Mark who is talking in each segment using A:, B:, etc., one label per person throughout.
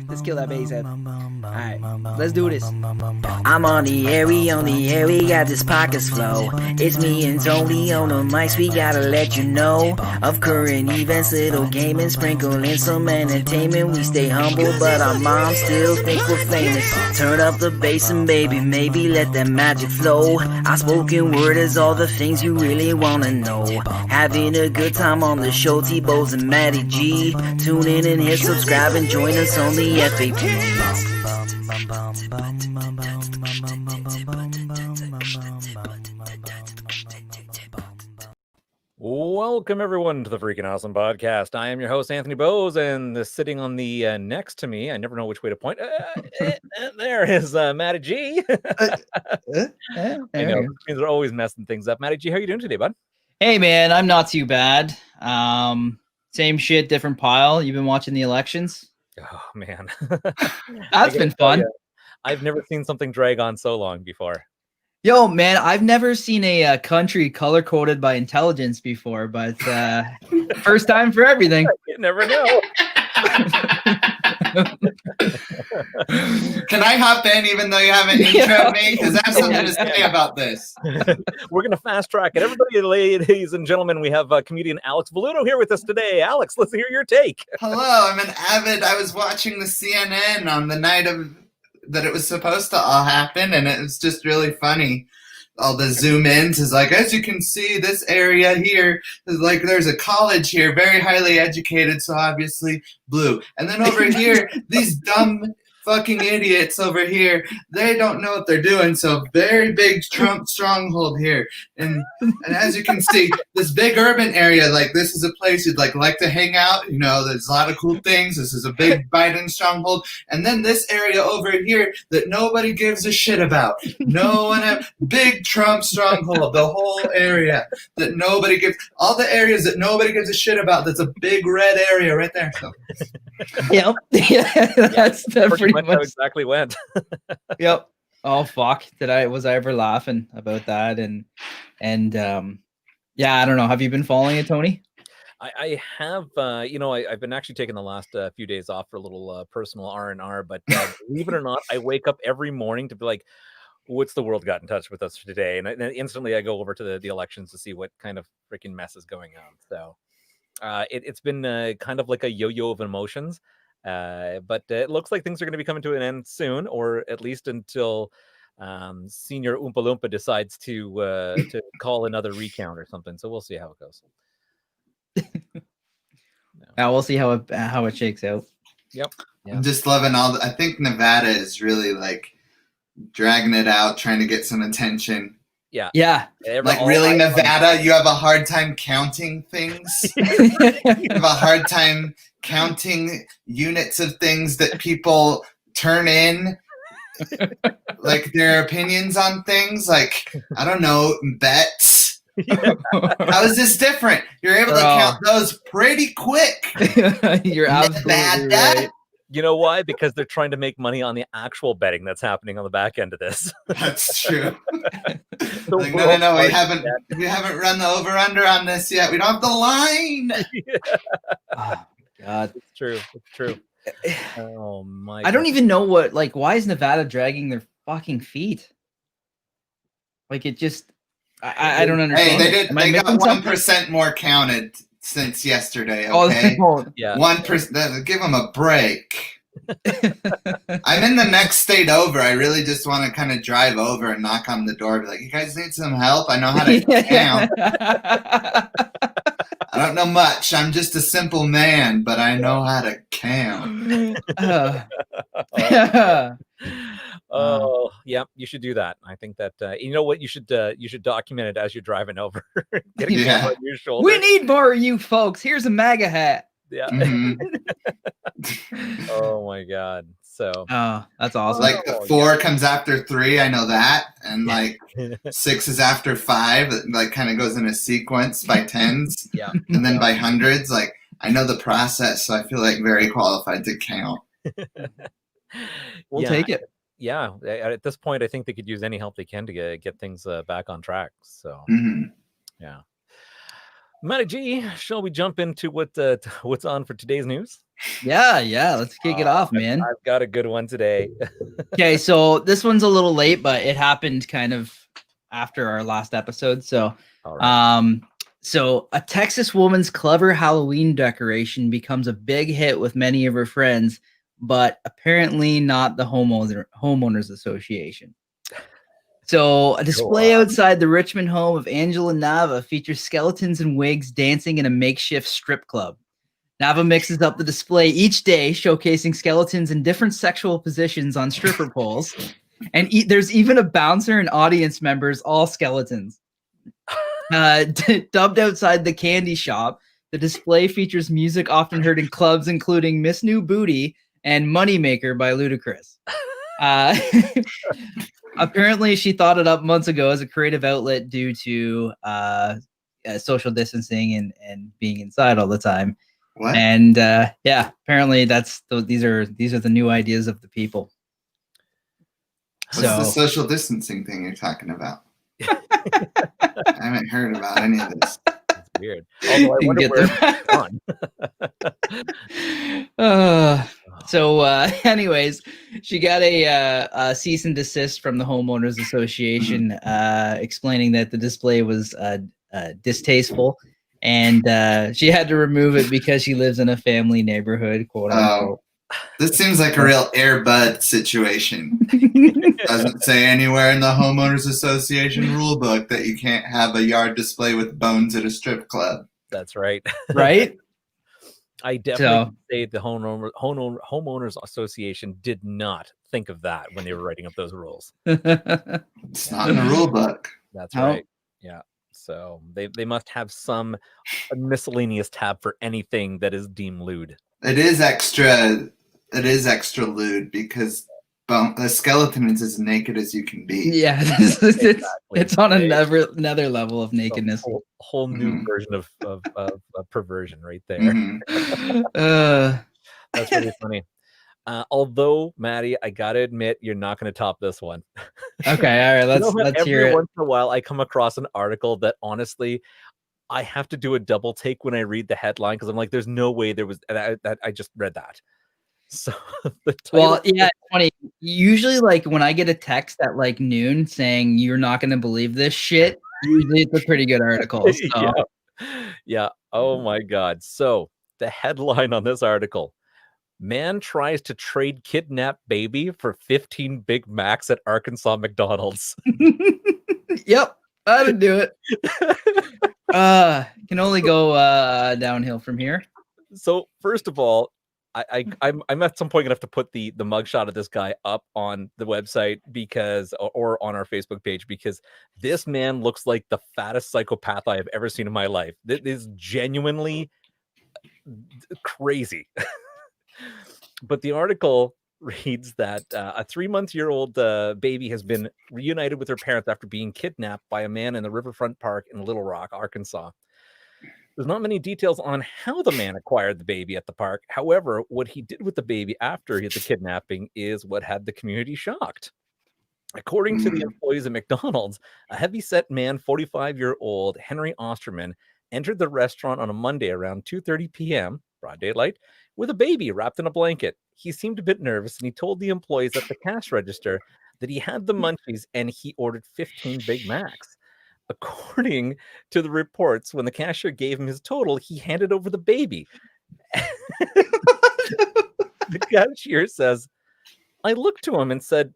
A: Let's kill that bass head. Alright, let's do this.
B: I'm on the air, we got this pockets flow. It's me and Tony on the mics, we gotta let you know of current events, little gaming, sprinkle in some entertainment. We stay humble, but our moms still think we're famous. Turn up the bass and baby, maybe let that magic flow. Our spoken word is all the things you really wanna know. Having a good time on the show, T-Bows and Matty G. Tune in and hit subscribe and join us on the FAP.
C: Welcome everyone to the Freaking Awesome Podcast. I am your host Anthony Bowes, and sitting on the next to me, I never know which way to point. There is Matty G. I know these are always messing things up. Matty G, how are you doing today, bud?
A: Hey man, I'm not too bad. Same shit, different pile. You've been watching the elections?
C: Oh man,
A: That's been fun.
C: I've never seen something drag on so long before.
A: Yo, man, I've never seen a country color-coded by intelligence before, but first time for everything.
C: You never know.
D: Can I hop in even though you haven't introed me? Because I have something to say about this.
C: We're going to fast track it. Everybody, ladies and gentlemen, we have comedian Alex Velluto here with us today. Alex, let's hear your take.
D: Hello, I was watching the CNN on the night of that it was supposed to all happen, and it was just really funny. All the zoom ins is like, as you can see, this area here is like there's a college here, very highly educated, so obviously blue. And then over here, these dumb fucking idiots over here, they don't know what they're doing, so very big Trump stronghold here. And as you can see, this big urban area, like this is a place you'd like to hang out. You know, there's a lot of cool things. This is a big Biden stronghold. And then this area over here that nobody gives a shit about. No one, big Trump stronghold, the whole area that nobody gives, all the areas that nobody gives a shit about. That's a big red area right there. So.
A: Yep. Yeah, that's pretty much
C: how exactly went.
A: Yep. Oh fuck! Was I ever laughing about that? And yeah, I don't know. Have you been following it, Tony?
C: I have. I've been actually taking the last few days off for a little personal R&R. But believe it or not, I wake up every morning to be like, "What's the world got in touch with us for today?" And then instantly I go over to the elections to see what kind of freaking mess is going on. So. It's been kind of like a yo-yo of emotions, but it looks like things are going to be coming to an end soon, or at least until Senior Oompa Loompa decides to call another recount or something. So we'll see how it goes.
A: We'll see how it shakes out.
C: Yep.
D: I'm just loving I think Nevada is really like dragging it out, trying to get some attention.
A: Yeah.
D: Like really, Nevada, you have a hard time counting things. You have a hard time counting units of things that people turn in, like their opinions on things. Like, I don't know, bets. How is this different? You're able to count those pretty quick.
A: You're absolutely right.
C: You know why? Because they're trying to make money on the actual betting that's happening on the back end of this.
D: That's true. Like, no, we haven't run the over-under on this yet. We don't have the line.
A: Oh, God.
C: It's true. Oh, my
A: I don't even know why is Nevada dragging their fucking feet? Like, it just, I don't understand.
D: Hey, they got 1% more counted since yesterday, okay?
C: Yeah.
D: 1%. Give them a break. I'm in the next state over. I really just want to kind of drive over and knock on the door. Be like, you guys need some help? I know how to count. I don't know much. I'm just a simple man, but I know how to count.
C: Oh, yeah, you should do that. I think that you know what, you should document it as you're driving over. Getting on your shoulder.
A: We need more of you folks. Here's a MAGA hat.
C: Yeah.
D: Mm-hmm.
C: Oh my God. So
A: that's awesome.
D: Like 4 comes after 3, I know that, and like 6 is after 5. It like kind of goes in a sequence by tens, and then by hundreds. Like I know the process, so I feel like very qualified to count.
A: We'll take it.
C: Yeah, at this point, I think they could use any help they can to get things back on track. So, yeah. Matty G, shall we jump into what's on for today's news?
A: Yeah. Let's kick it off, man.
C: I've got a good one today.
A: Okay, so this one's a little late, but it happened kind of after our last episode. So,
C: All right.
A: so a Texas woman's clever Halloween decoration becomes a big hit with many of her friends, but apparently not the homeowners association. So a display outside the Richmond home of Angela Nava features skeletons and wigs dancing in a makeshift strip club. Nava mixes up the display each day, showcasing skeletons in different sexual positions on stripper poles. And there's even a bouncer and audience members, all skeletons. Dubbed outside the candy shop, the display features music often heard in clubs, including Miss New Booty and Moneymaker by Ludacris. Apparently, she thought it up months ago as a creative outlet due to social distancing and being inside all the time.
D: What?
A: And apparently these are the new ideas of the people.
D: What's the social distancing thing you're talking about? I haven't heard about any of this.
C: It's weird. Although I wonder where it's gone.
A: So anyways, she got a cease and desist from the homeowners association, explaining that the display was distasteful, and she had to remove it because she lives in a family neighborhood, quote unquote.
D: This seems like a real Air Bud situation. Doesn't say anywhere in the homeowners association rule book that you can't have a yard display with bones at a strip club.
C: That's right.
A: Right?
C: I definitely say the homeowners association did not think of that when they were writing up those rules.
D: It's not in the rule book.
C: That's right. Yeah. So they must have some miscellaneous tab for anything that is deemed lewd.
D: It is extra lewd because the skeleton is as naked as you can be.
A: Yeah, it's on another level of nakedness.
C: Whole new version of perversion right there.
D: Mm-hmm.
C: That's really funny. Although, Maddie, I gotta admit, you're not going to top this one.
A: Okay, all right, let's hear it.
C: Every once in a while, I come across an article that honestly, I have to do a double take when I read the headline because I'm like, there's no way there was that I just read that. So
A: it's funny. Usually, like when I get a text at like noon saying you're not going to believe this shit, usually it's a pretty good article. So.
C: Yeah. Oh my God. So the headline on this article: man tries to trade kidnapped baby for 15 Big Macs at Arkansas McDonald's.
A: Yep, I would do it. Can only go downhill from here.
C: So first of all, I'm at some point gonna have to put the mugshot of this guy up on the website or on our Facebook page because this man looks like the fattest psychopath I have ever seen in my life. This is genuinely crazy. But the article reads that a 3-month-old baby has been reunited with her parents after being kidnapped by a man in the Riverfront Park in Little Rock, Arkansas. There's not many details on how the man acquired the baby at the park. However, what he did with the baby after the kidnapping is what had the community shocked. According to the employees at McDonald's, a heavy-set man, 45-year-old Henry Osterman, entered the restaurant on a Monday around 2:30 p.m., broad daylight, with a baby wrapped in a blanket. He seemed a bit nervous, and he told the employees at the cash register that he had the munchies and he ordered 15 Big Macs. According to the reports, when the cashier gave him his total, he handed over the baby. The cashier says, I looked to him and said,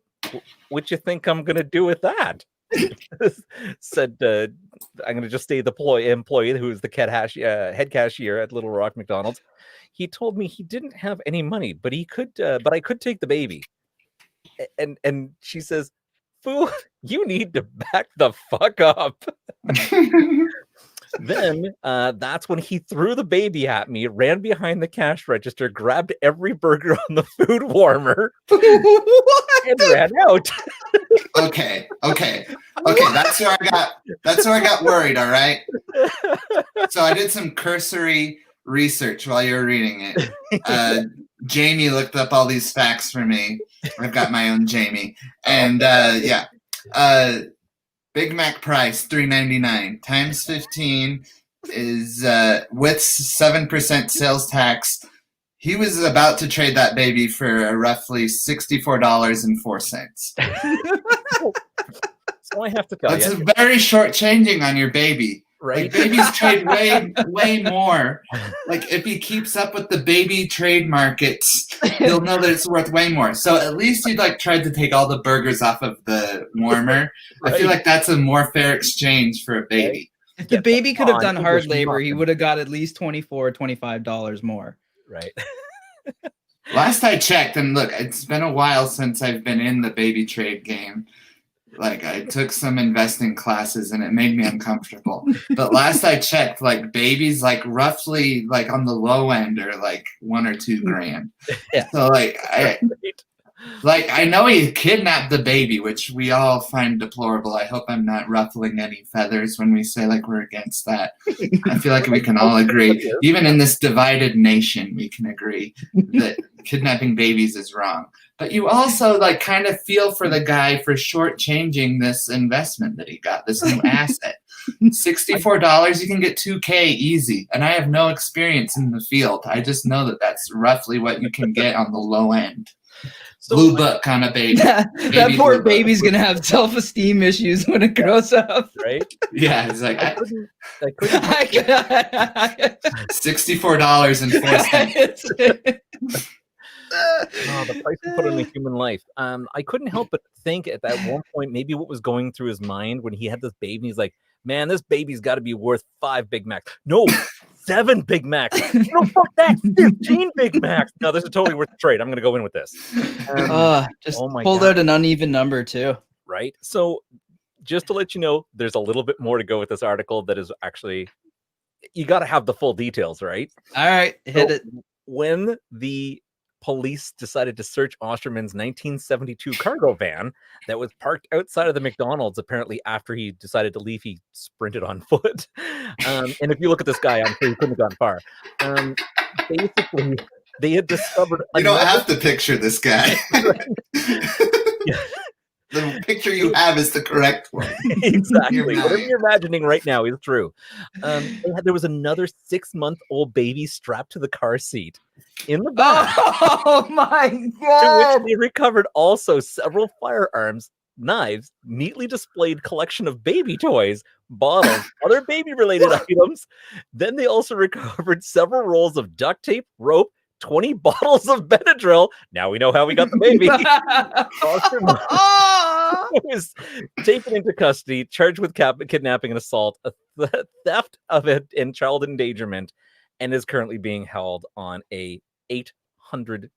C: what you think I'm going to do with that? Said, I'm going to just stay the employee who is the head cashier at Little Rock McDonald's. He told me he didn't have any money, but I could take the baby. And she says, fool, you need to back the fuck up. Then that's when he threw the baby at me, ran behind the cash register, grabbed every burger on the food warmer, and ran out.
D: Okay. That's where I got worried. All right. So I did some cursory research while you were reading it. Jamie looked up all these facts for me. I've got my own Jamie, and Big Mac price $3.99 times 15 is with 7% sales tax. He was about to trade that baby for roughly $64.04.
C: So I have to tell
D: That's
C: you,
D: very short changing on your baby.
C: right?
D: Like babies trade way more. Like if he keeps up with the baby trade markets, he'll know that it's worth way more. So at least he'd like tried to take all the burgers off of the warmer.
C: Right.
D: I feel like that's a more fair exchange for a baby.
A: If the baby could have
C: on,
A: done hard
C: English
A: labor, he
C: muffin.
A: would have got at least $24, $25 more.
C: Right.
D: Last I checked, and look, it's been a while since I've been in the baby trade game. Like I took some investing classes and it made me uncomfortable. But last I checked, like babies, like roughly like on the low end are like $1 or $2 grand.
A: Yeah.
D: So I know he kidnapped the baby, which we all find deplorable. I hope I'm not ruffling any feathers when we say like we're against that. I feel like we can all agree, even in this divided nation, we can agree that kidnapping babies is wrong. But you also like kind of feel for the guy for shortchanging this investment that he got, this new asset. $64, you can get $2K easy. And I have no experience in the field. I just know that that's roughly what you can get on the low end.
C: So,
D: Blue book kind of baby.
A: That
D: Baby
A: poor
D: blue
A: baby's
D: book.
A: gonna have self-esteem issues when it grows up.
C: right?
D: Yeah, it's like
C: I couldn't
D: $64.04.
C: Oh, the price we put on a human life. I couldn't help but think at that one point, maybe what was going through his mind when he had this baby. He's like, man, this baby's got to be worth 5 Big Macs. No, 7 Big Macs. No, fuck that. 15 Big Macs. No, this is totally worth the trade. I'm going to go in with this.
A: Just
C: oh my
A: pulled
C: God.
A: out an uneven number too.
C: Right. So just to let you know, there's a little bit more to go with this article that is actually, you got to have the full details, right?
A: All right, hit
C: So
A: it.
C: When the police decided to search Osterman's 1972 cargo van that was parked outside of the McDonald's, apparently after he decided to leave, he sprinted on foot. And if you look at this guy, I'm sure he couldn't have gone far. Basically, they had discovered.
D: You don't have to picture this guy.
C: Yeah.
D: The picture you have is the correct one.
C: Exactly.
D: You're
C: Whatever
D: lying.
C: you're imagining right now is true. There was another 6-month-old baby strapped to the car seat in the back.
A: Oh my
C: To
A: god!
C: which they recovered also several firearms, knives, neatly displayed collection of baby toys, bottles, other baby-related items. Then they also recovered several rolls of duct tape, rope, 20 bottles of Benadryl. Now we know how we got the baby. Osterman was taken into custody, charged with kidnapping and assault, a theft of it, and child endangerment, and is currently being held on a $800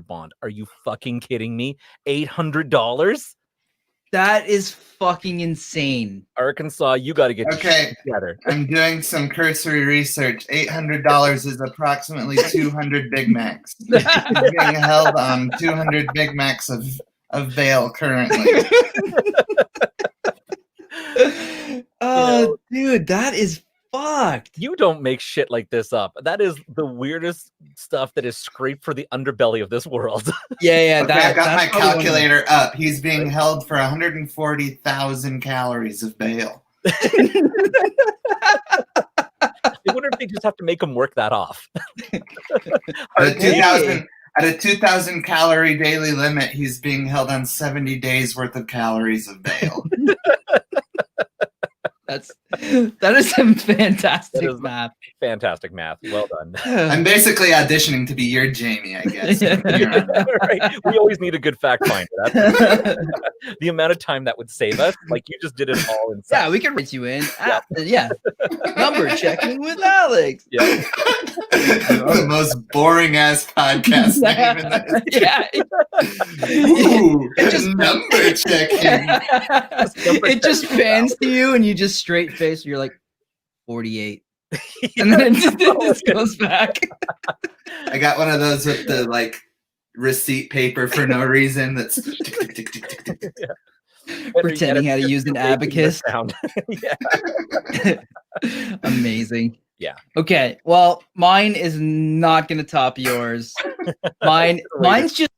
C: bond. Are you fucking kidding me? $800?
A: That is fucking insane.
C: Arkansas, you got to get your
D: Okay.
C: shit together.
D: I'm doing some cursory research. $800 is approximately 200 Big Macs. He's being held on 200 Big Macs of bail currently.
A: Oh, dude, that is fucked.
C: You don't make shit like this up. That is the weirdest stuff that is scraped for the underbelly of this world.
A: Yeah,
D: Okay, I got
A: that's
D: my
A: probably one of the-
D: calculator up. He's being held for 140,000 calories of bail.
C: I wonder if they just have to make them work that off.
D: At a 2,000 calorie daily limit, he's being held on 70 days worth of calories of bail.
A: That is some fantastic
C: That is-
A: math.
C: Fantastic math. Well done.
D: I'm basically auditioning to be your Jamie, I guess.
C: Right. We always need a good fact finder. That's the amount of time that would save us. Like you just did it all in
A: Yeah,
C: seconds.
A: we can write you in. Yeah. Number checking with Alex.
C: Yeah.
D: The most boring ass podcast name in the
A: Yeah.
D: Ooh,
A: It just-
D: number checking.
A: It just pans to you and you just straight face. You're like 48. And then it just goes back.
D: I got one of those with the like receipt paper for no reason. That's tick, tick, tick, tick, tick, tick.
A: Pretending how to use an abacus.
C: Sound. Yeah.
A: Amazing.
C: Yeah.
A: Okay. Well, mine is not going to top yours. Mine's just.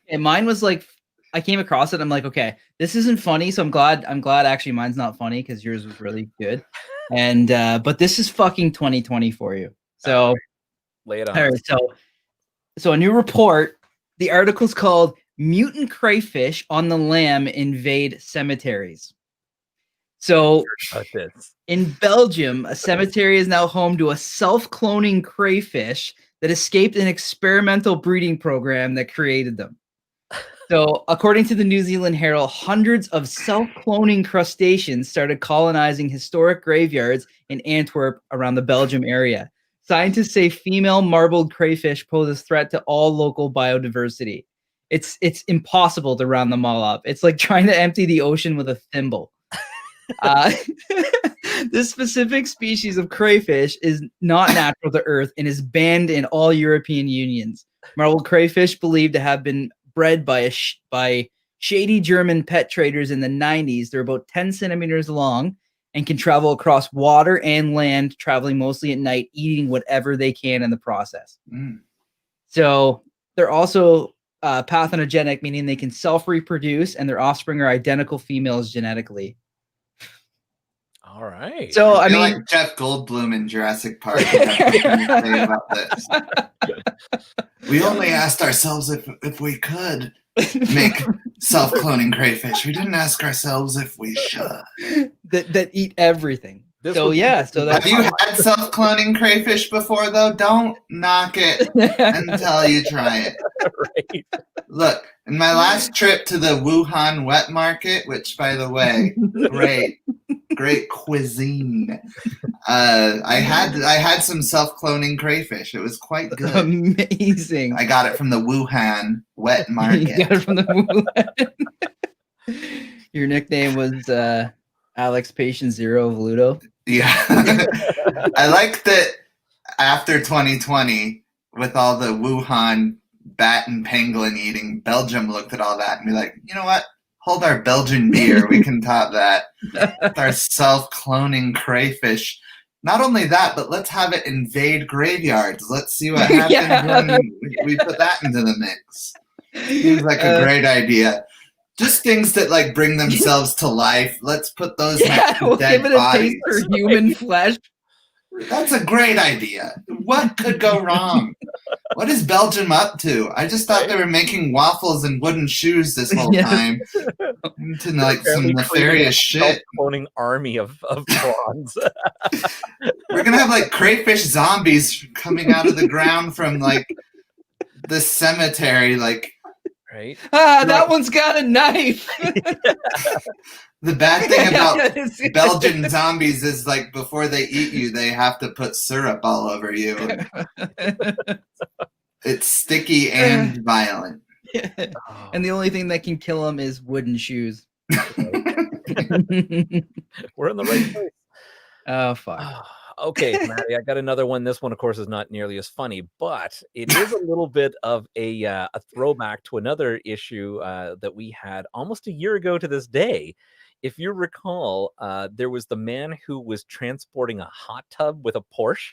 A: Okay, mine was like, I came across it. I'm like, okay, this isn't funny. So I'm glad actually mine's not funny because yours was really good. And but this is fucking 2020 for you. So
C: Lay it on.
A: all right, so a new report. The article's called "Mutant Crayfish on the Lam Invade Cemeteries." So
C: About this.
A: in Belgium, a cemetery is now home to a self-cloning crayfish that escaped an experimental breeding program that created them. So, according to the New Zealand Herald, hundreds of self-cloning crustaceans started colonizing historic graveyards in Antwerp around the Belgium area. Scientists say female marbled crayfish pose a threat to all local biodiversity. It's impossible to round them all up. It's like trying to empty the ocean with a thimble. Uh, this specific species of crayfish is not natural to Earth and is banned in all European unions. Marbled crayfish believed to have been bred by shady German pet traders in the 90s. They're about 10 centimeters long and can travel across water and land, traveling mostly at night, eating whatever they can in the process. So they're also parthenogenetic, meaning they can self-reproduce, and their offspring are identical females genetically.
C: All right.
A: So I
D: feel
A: mean,
D: like Jeff Goldblum in Jurassic Park had something to say about this. We only asked ourselves if we could make self-cloning crayfish. We didn't ask ourselves if we should.
A: that eat everything.
C: This
A: So
C: was-
A: yeah, so
D: Have
A: that's
D: you had self-cloning crayfish before, though? Don't knock it until you try it.
C: right.
D: Look, in my last trip to the Wuhan wet market, which, by the way, great cuisine. I had some self-cloning crayfish. It was quite good.
A: amazing.
D: I got it from the Wuhan wet
A: You
D: market.
A: got it from the Wuhan. Your nickname was Alex Patient Zero Velluto.
D: Yeah. I like that after 2020, with all the Wuhan bat and pangolin eating, Belgium looked at all that and be like, you know what? Hold our Belgian beer. We can top that. With our self-cloning crayfish. Not only that, but let's have it invade graveyards. Let's see what happens
A: Yeah.
D: when we put that into the mix. Seems like a great idea. Just things that like bring themselves to life. Let's put those next to
A: we'll
D: dead
A: give it a
D: bodies.
A: taste for human flesh.
D: That's a great idea. What could go wrong? What is Belgium up to? I just thought they were making waffles and wooden shoes this whole
A: Yeah.
D: time. Into like some
C: Apparently
D: nefarious shit.
C: Self-cloning army of prawns.
D: We're gonna have like crayfish zombies coming out of the ground from like the cemetery. Like
C: right.
A: That one's got a knife.
D: the bad thing about
A: It's-
D: Belgian zombies is like before they eat you, they have to put syrup all over you. It's sticky and violent.
A: And the only thing that can kill them is wooden shoes.
C: We're in the right place.
A: Oh fuck.
C: Okay, Maddie, I got another one. This one, of course, is not nearly as funny, but it is a little bit of a throwback to another issue that we had almost a year ago to this day. If you recall, there was the man who was transporting a hot tub with a Porsche.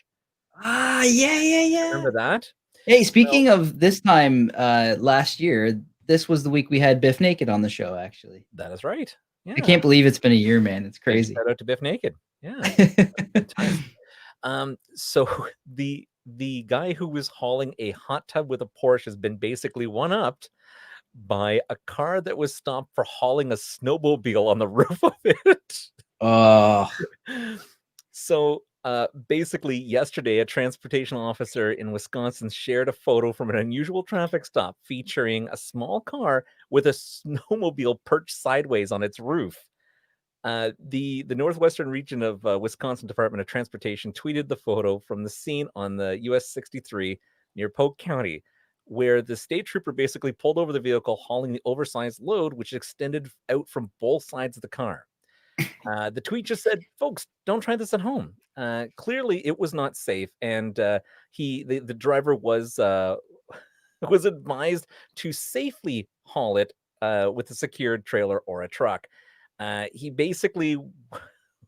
A: Yeah.
C: Remember that?
A: Hey, speaking of this time last year, this was the week we had Biff Naked on the show, actually.
C: That is right. Yeah.
A: I can't believe it's been a year, man. It's crazy.
C: Shout out to Biff Naked. Yeah. So the guy who was hauling a hot tub with a Porsche has been basically one-upped by a car that was stopped for hauling a snowmobile on the roof of it.
A: Oh,
C: So basically yesterday, a transportation officer in Wisconsin shared a photo from an unusual traffic stop featuring a small car with a snowmobile perched sideways on its roof. The Northwestern region of Wisconsin Department of Transportation tweeted the photo from the scene on the US 63 near Polk County, where the state trooper basically pulled over the vehicle hauling the oversized load, which extended out from both sides of the car. The tweet just said, "Folks, don't try this at home." Clearly, it was not safe, and the driver was advised to safely haul it with a secured trailer or a truck. He basically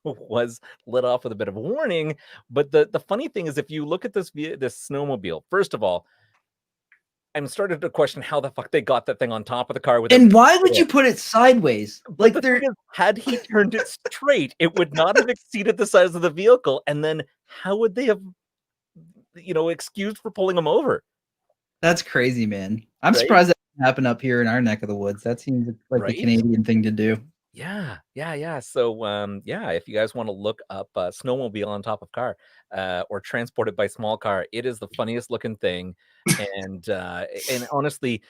C: was let off with a bit of a warning. But the funny thing is, if you look at this snowmobile, first of all, I'm starting to question how the fuck they got that thing on top of the car.
A: And why would you put it sideways? Like
C: the thing is, had he turned it straight, it would not have exceeded the size of the vehicle. And then how would they have, excused for pulling him over?
A: That's crazy, man. I'm
C: Right?
A: surprised that didn't happen up here in our neck of the woods. That seems like the
C: Right?
A: Canadian thing to do.
C: Yeah. So, if you guys want to look up snowmobile on top of car or transported by small car, it is the funniest looking thing. And honestly,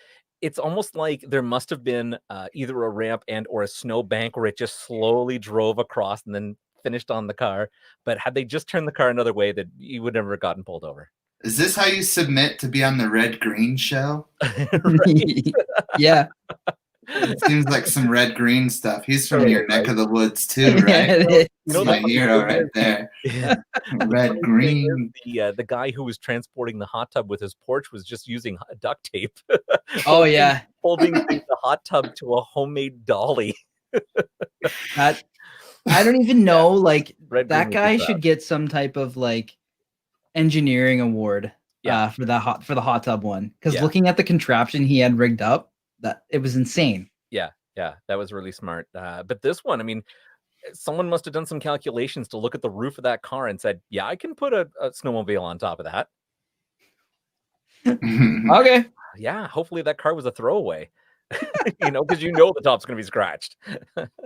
C: it's almost like there must have been either a ramp and or a snow bank where it just slowly drove across and then finished on the car. But had they just turned the car another way, that you would never have gotten pulled over.
D: Is this how you submit to be on the Red Green show?
A: Yeah.
D: It seems like some Red Green stuff. He's from your neck of the woods too,
A: Yeah,
D: right?
A: it is.
D: That's my hero right there.
C: Yeah.
D: Red Green.
C: The guy who was transporting the hot tub with his porch was just using duct tape.
A: Oh yeah.
C: Holding the hot tub to a homemade dolly.
A: I don't even know. Like
C: Red
A: that
C: Green
A: guy
C: was
A: should get some type of like engineering award.
C: Yeah.
A: For the hot tub one. Because
C: Yeah.
A: looking at the contraption he had rigged up, that it was insane.
C: Yeah, that was really smart. But this one, I mean, someone must have done some calculations to look at the roof of that car and said, "Yeah, I can put a snowmobile on top of that."
A: Okay.
C: Yeah, hopefully that car was a throwaway. Because the top's gonna be scratched.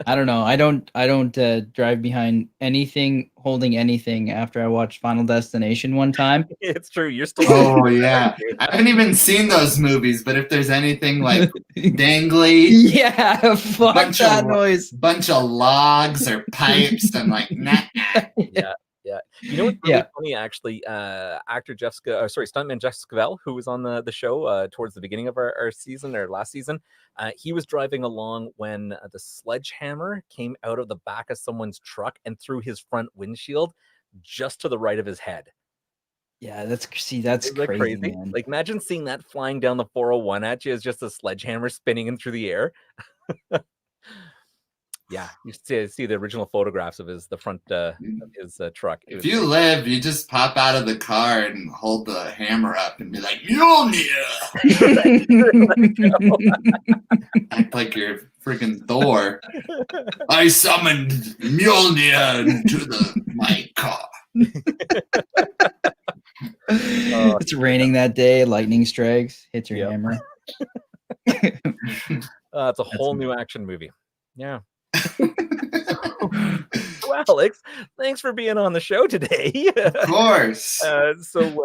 A: I don't know. I don't drive behind anything holding anything after I watched Final Destination one time.
C: It's true. You're still.
D: Oh yeah, I haven't even seen those movies, but if there's anything like dangly,
A: Yeah, fuck that noise.
D: bunch of logs or pipes, I'm like, nah.
C: Yeah. You know what's really funny, actually? Stuntman Jeff Scavell, who was on the show towards the beginning of our season or last season, he was driving along when the sledgehammer came out of the back of someone's truck and through his front windshield, just to the right of his head.
A: Yeah, that's
C: Isn't that
A: crazy, man.
C: Like, imagine seeing that flying down the 401 at you as just a sledgehammer spinning in through the air. Yeah, you see the original photographs of the front of his truck.
D: If you live, you just pop out of the car and hold the hammer up and be like, Mjolnir! Act like you're freaking Thor. I summoned Mjolnir to my car.
A: It's raining that day, lightning strikes, hits your hammer.
C: It's a whole new action movie. Yeah. Well, Alex, thanks for being on the show today.
D: Of course.
C: I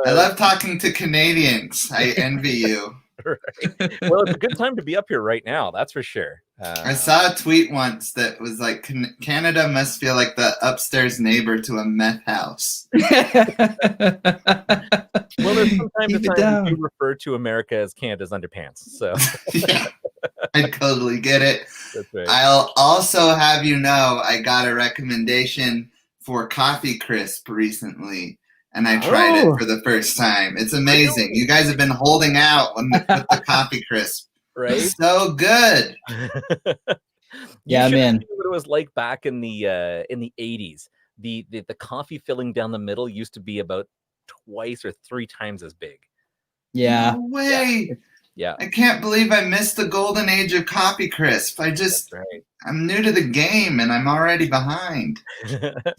D: love talking to Canadians. I envy you.
C: Right. Well, it's a good time to be up here right now. That's for sure.
D: I saw a tweet once that was like, Canada must feel like the upstairs neighbor to a meth house.
C: Well, there's from time to time you refer to America as Canada's underpants. So
D: yeah, I totally get it.
C: That's right.
D: I'll also have you know I got a recommendation for Coffee Crisp recently, and I tried it for the first time. It's amazing. You guys have been holding out with the Coffee Crisp.
C: Right?
D: It's so good.
A: Yeah, man.
C: What it was like back in the 80s. The coffee filling down the middle used to be about twice or three times as big.
A: Yeah.
D: No way.
C: Yeah.
D: I can't believe I missed the golden age of Coffee Crisp. I'm new to the game and I'm already behind.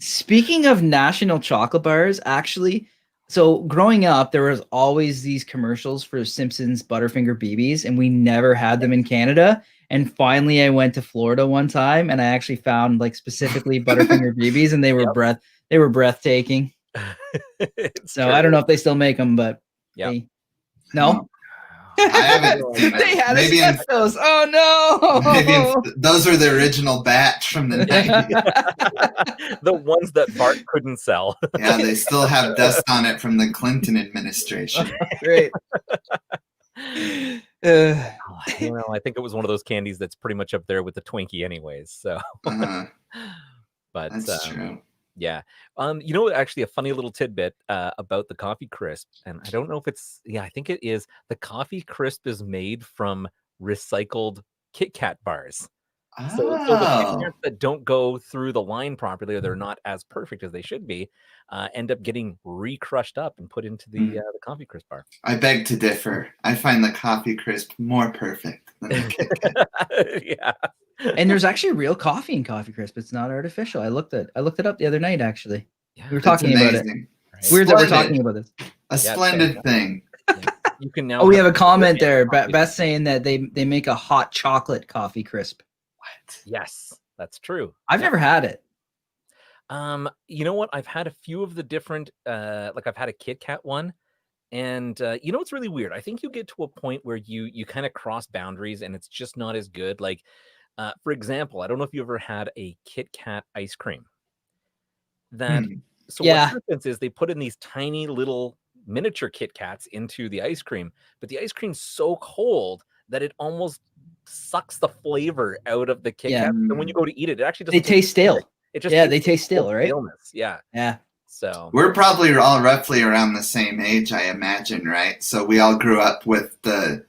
A: Speaking of national chocolate bars, actually, so growing up, there was always these commercials for Simpsons Butterfinger BBs, and we never had them in Canada. And finally, I went to Florida one time, and I actually found like specifically Butterfinger BBs, and they were breathtaking. So I don't know if they still make them, but no.
D: I haven't seen
A: They had
D: maybe
A: those. Oh no!
D: Maybe those were the original batch from the 90s.
C: The ones that Bart couldn't sell.
D: Yeah, they still have dust on it from the Clinton administration.
A: Great.
C: I think it was one of those candies that's pretty much up there with the Twinkie, anyways. So, but
D: that's true.
C: Yeah. Actually a funny little tidbit about the Coffee Crisp, and I don't know if I think it is, the Coffee Crisp is made from recycled Kit Kat bars. So the Kit
D: Oh.
C: Kats that don't go through the line properly, or they're not as perfect as they should be, end up getting re-crushed up and put into the coffee crisp bar.
D: I beg to differ. I find the coffee crisp more perfect than the Kit Kat.
C: Yeah.
A: And there's actually real coffee in Coffee Crisp. It's not artificial. I looked it up the other night, actually.
C: Yeah.
A: We were
D: It's
A: talking about it.
D: amazing.
C: Right?
A: Weird that we're
D: Splendid.
A: talking about this.
D: A splendid thing.
C: Yeah. You can now.
A: Oh, we have a comment
C: Yeah,
A: there.
C: coffee.
A: Beth saying that they make a hot chocolate Coffee Crisp.
D: What?
C: Yes, that's true.
A: I've never had it.
C: You know what? I've had a few of the different, like I've had a Kit Kat one, and you know what's really weird? I think you get to a point where you kind of cross boundaries, and it's just not as good. Like, for example, I don't know if you ever had a Kit Kat ice cream. That so
A: Yeah.
C: what happens is they put in these tiny little miniature Kit Kats into the ice cream, but the ice cream's so cold that it almost sucks the flavor out of the Kit
A: Yeah.
C: Kat. And when you go to eat it, it actually
A: They
C: doesn't
A: taste stale.
C: It just
A: Yeah,
C: tastes
A: they taste
C: like
A: stale, right?
C: staleness. Yeah.
A: Yeah.
C: So
D: We're probably all roughly around the same age, I imagine, right? So we all grew up with the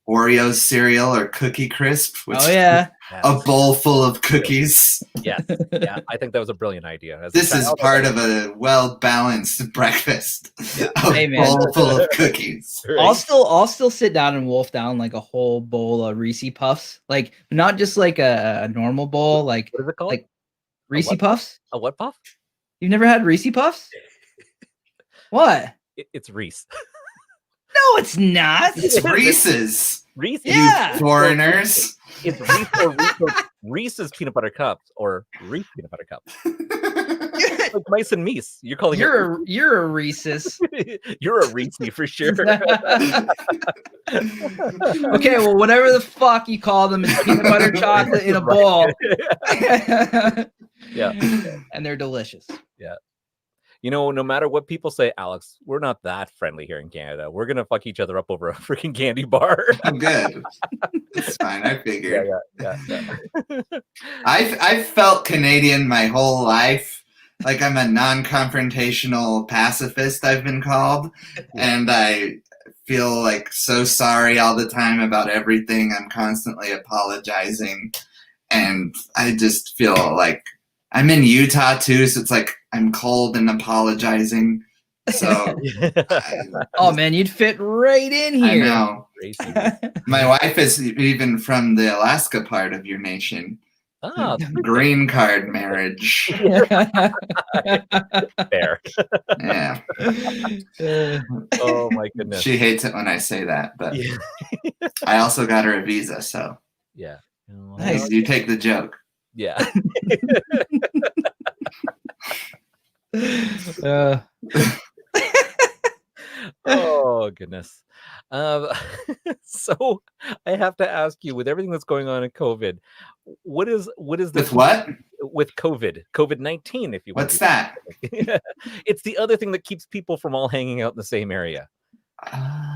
D: Oreos cereal or Cookie Crisp, which
A: Oh yeah.
D: a bowl full of cookies.
C: Yes. Yeah. I think that was a brilliant idea. As a
D: This is
C: child,
D: part of a well-balanced breakfast.
C: Yeah.
D: A
A: Hey, man.
D: bowl full of cookies.
C: Right?
A: I'll still sit down and wolf down like a whole bowl of Reese Puffs. Like not just like a normal bowl, like
C: What is it called?
A: like Reese
C: what?
A: Puffs.
C: A what puff?
A: You've never had Reese Puffs? What?
C: It's Reese.
A: No, it's not.
D: It's Reese's.
C: Reese.
A: Yeah.
D: You foreigners.
C: It's Reese's peanut butter cups or Reese peanut butter cups. Like mice and meese. You're calling
A: You're a Reese's.
C: You're a Reese for sure.
A: Okay, well, whatever the fuck you call them, it's peanut butter chocolate in a bowl.
C: Yeah.
A: And they're delicious.
C: Yeah. You know, no matter what people say, Alex, we're not that friendly here in Canada. We're gonna fuck each other up over a freaking candy bar.
D: I'm good. It's fine. I figured.
C: Yeah.
D: I've felt Canadian my whole life. Like I'm a non-confrontational pacifist, I've been called. And I feel like so sorry all the time about everything. I'm constantly apologizing. And I just feel like I'm in Utah too, so it's like I'm cold and apologizing. So
A: Oh man, you'd fit right in
D: I
A: here.
D: know. My wife is even from the Alaska part of your nation.
C: Ah,
D: Green card marriage.
C: fair.
D: Yeah.
C: Oh my goodness.
D: She hates it when I say that, but
C: Yeah.
D: I also got her a visa, so
C: Yeah.
A: Nice.
D: you take the joke.
C: Yeah. Oh goodness. So I have to ask you, with everything that's going on in COVID, what is the
D: With what?
C: with COVID-19, if you want
D: What's
C: to-
D: that?
C: It's the other thing that keeps people from all hanging out in the same area.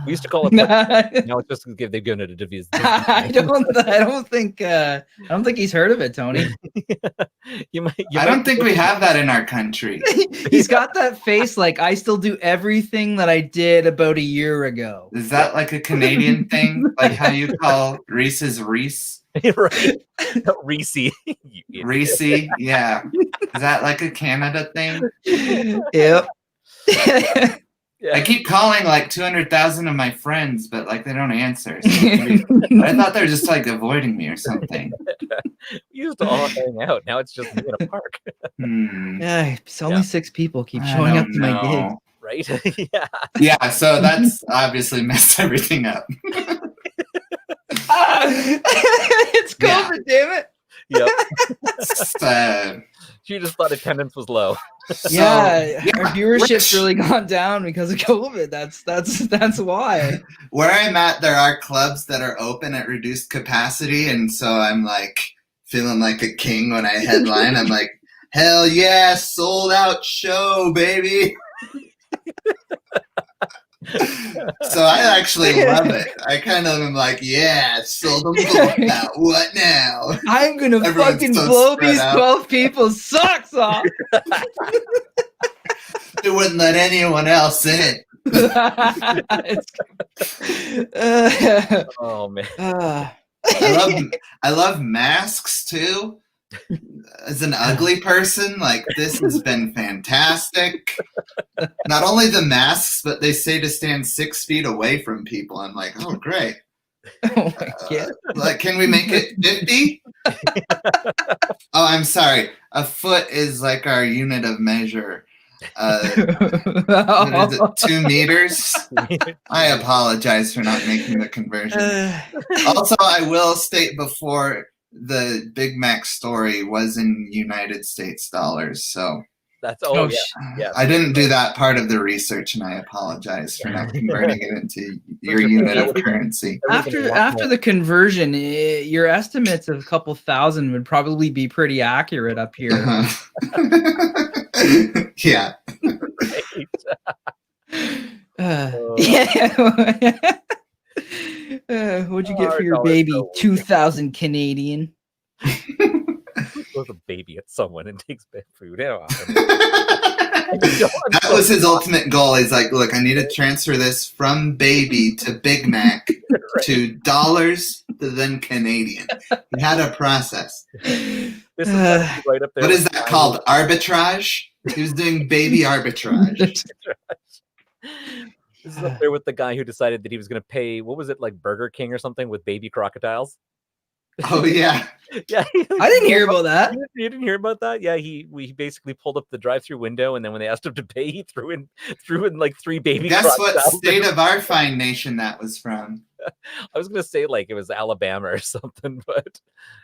C: We used to call it
A: I
C: now it's just they've given it a disease.
A: don't think he's heard of it, Tony.
D: I don't think we have that in our country.
A: He's got that face like I still do everything that I did about a year ago.
D: Is that like a Canadian thing? Like how you call Reese's Reese?
C: Right. Reese. You idiot.
D: Reese? Yeah. Is that like a Canada thing?
A: Yep.
C: Yeah.
D: I keep calling like 200,000 of my friends, but like they don't answer. So I thought they were just like avoiding me or something.
C: We used to all hang out. Now it's just me in a park,
A: Yeah, it's only
C: Yeah.
A: 6 people keep
D: I
A: showing up
D: don't
A: to my gig.
D: know.
C: right? Yeah.
D: Yeah, so that's obviously messed everything up.
A: It's
D: Yeah.
A: COVID, damn it.
C: Yep.
D: Uh,
C: She just thought attendance was low.
D: so,
A: Yeah, our viewership's
D: Rich,
A: really gone down because of COVID. That's why.
D: where I'm at, there are clubs that are open at reduced capacity, and so I'm like feeling like a king when I headline. I'm like, hell yeah, sold out show, baby. So I actually love it. I kind of am like, yeah, sold them both out. What now?
A: I'm gonna
D: Everyone's
A: fucking
D: so
A: blow
D: spread
A: these
D: out.
A: 12 people's socks off.
D: They wouldn't let anyone else in.
A: It's-
C: Oh man.
D: I love masks too. As an ugly person, like this has been fantastic. Not only the masks, but they say to stand 6 feet away from people. I'm like, oh great.
A: Oh my god.
D: Like, can we make it 50? Oh, I'm sorry. A foot is like our unit of measure. What is it? 2 meters? I apologize for not making the conversion. Also, I will state before the Big Mac story was in United States dollars, so
C: That's yeah.
D: I didn't do that part of the research, and I apologize for not converting it into your unit of currency.
A: After the conversion, your estimates of a couple thousand would probably be pretty accurate up here.
D: Yeah.
A: Yeah. What'd you get for your baby? 2,000 Canadian.
C: Throws a baby at someone and takes bad food.
D: That was his ultimate goal. He's like, look, I need to transfer this from baby to Big Mac to dollars to then Canadian. He had a process.
C: This is right up there.
D: What is that called? Arbitrage? He was doing baby arbitrage.
C: This is up there with the guy who decided that he was going to pay, what was it, like Burger King or something with baby crocodiles?
D: Oh, yeah.
C: Yeah.
A: I didn't hear about that.
C: You didn't hear about that? Yeah, he basically pulled up the drive-through window, and then when they asked him to pay, he threw in like 3 baby
D: crocodiles. Guess what state of our fine nation that was from?
C: I was going to say like it was Alabama or something, but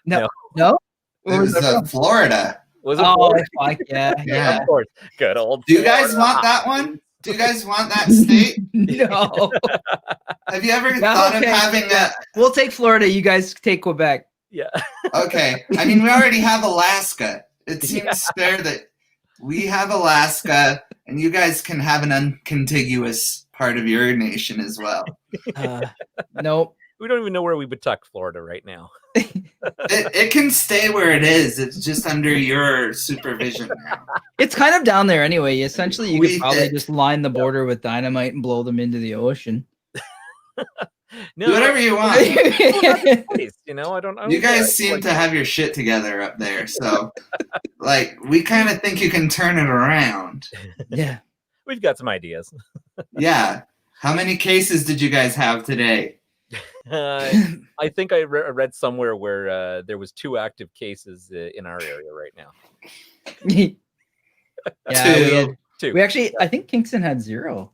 A: no.
D: It was Florida.
C: Was it Florida?
D: Yeah.
C: Of course. Good old
D: Do you guys want that one? Do you guys want that state?
A: No.
D: Have you ever thought of having that?
A: We'll take Florida. You guys take Quebec.
C: Yeah.
D: Okay. I mean, we already have Alaska. It seems fair that we have Alaska and you guys can have an uncontiguous part of your nation as well.
A: Nope.
C: We don't even know where we would tuck Florida right now.
D: It can stay where it is. It's just under your supervision now.
A: It's kind of down there anyway. Essentially, you could probably just line the border with dynamite and blow them into the ocean.
D: No, do whatever you want.
C: You know, I don't
D: you guys seem to have your shit together up there, so like we kind of think you can turn it around.
A: Yeah,
C: we've got some ideas.
D: Yeah, how many cases did you guys have today?
C: I think I read somewhere where there was 2 active cases in our area right now.
A: Yeah, two. We actually, I think Kingston had 0.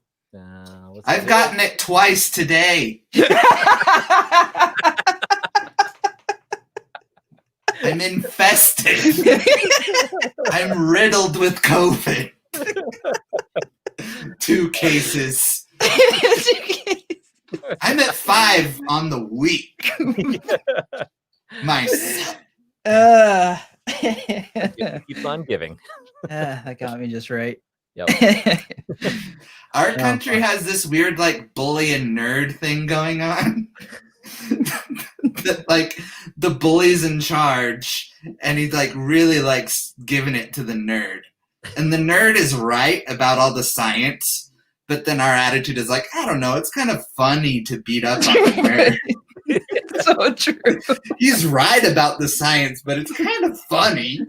D: I've gotten it twice today. I'm infested. I'm riddled with COVID. 2 cases. I'm at 5 on the week. Myself.
C: Keeps on giving.
A: That got me just right.
C: Yep.
D: Our country has this weird like bully and nerd thing going on. That like the bully's in charge and he like really likes giving it to the nerd. And the nerd is right about all the science, but then our attitude is like, I don't know, it's kind of funny to beat up on the nerd.
A: It's so true.
D: He's right about the science, but it's kind of funny.